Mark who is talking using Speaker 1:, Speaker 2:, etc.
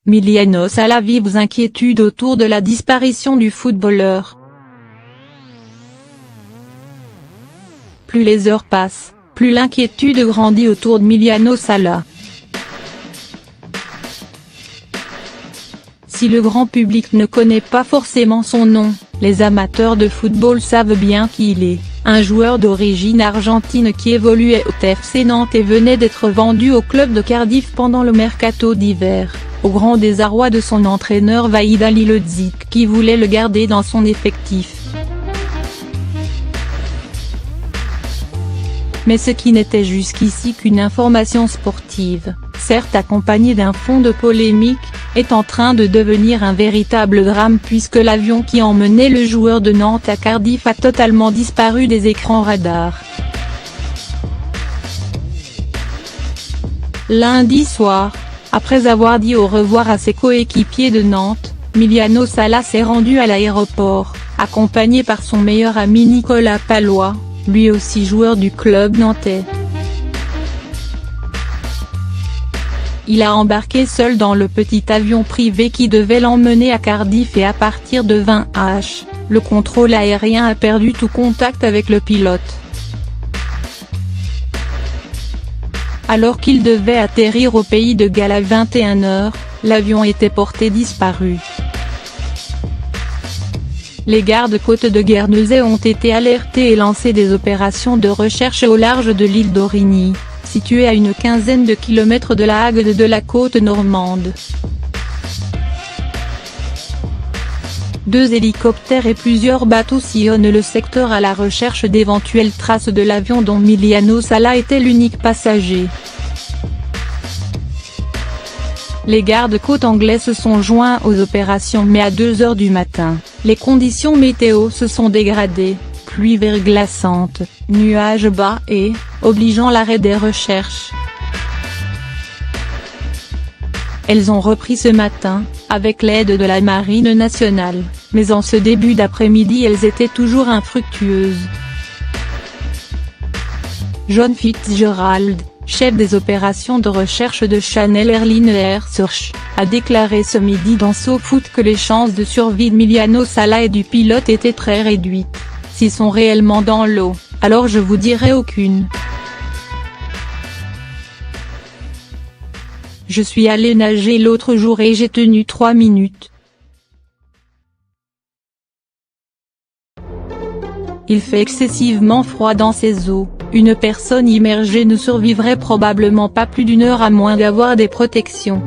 Speaker 1: Emiliano Sala vives inquiétudes autour de la disparition du footballeur. Plus les heures passent, plus l'inquiétude grandit autour d'Emiliano Sala. Si le grand public ne connaît pas forcément son nom, les amateurs de football savent bien qui il est, un joueur d'origine argentine qui évoluait au FC Nantes et venait d'être vendu au club de Cardiff pendant le mercato d'hiver, au grand désarroi de son entraîneur Vahid Halilhodžić qui voulait le garder dans son effectif. Mais ce qui n'était jusqu'ici qu'une information sportive, certes accompagnée d'un fond de polémique, est en train de devenir un véritable drame puisque l'avion qui emmenait le joueur de Nantes à Cardiff a totalement disparu des écrans radars. Lundi soir, après avoir dit au revoir à ses coéquipiers de Nantes, Emiliano Sala s'est rendu à l'aéroport, accompagné par son meilleur ami Nicolas Pallois, lui aussi joueur du club nantais. Il a embarqué seul dans le petit avion privé qui devait l'emmener à Cardiff et à partir de 20h, le contrôle aérien a perdu tout contact avec le pilote. Alors qu'il devait atterrir au pays de Galles à 21h, l'avion était porté disparu. Les gardes-côtes de Guernesey ont été alertés et lancé des opérations de recherche au large de l'île d'Aurigny, située à une quinzaine de kilomètres de la Hague de la côte normande. 2 hélicoptères et plusieurs bateaux sillonnent le secteur à la recherche d'éventuelles traces de l'avion dont Emiliano Sala était l'unique passager. Les gardes-côtes anglais se sont joints aux opérations mais à 2h du matin, les conditions météo se sont dégradées, pluie verglaçante, nuages bas et, obligeant l'arrêt des recherches. Elles ont repris ce matin, avec l'aide de la Marine nationale, mais en ce début d'après-midi elles étaient toujours infructueuses. John Fitzgerald, chef des opérations de recherche de Channel Airlines Air Search, a déclaré ce midi dans SoFoot que les chances de survie d'Emiliano Sala et du pilote étaient très réduites. S'ils sont réellement dans l'eau, alors je vous dirai aucune. Je suis allé nager l'autre jour et j'ai tenu 3 minutes. Il fait excessivement froid dans ces eaux, une personne immergée ne survivrait probablement pas plus d'1 heure à moins d'avoir des protections.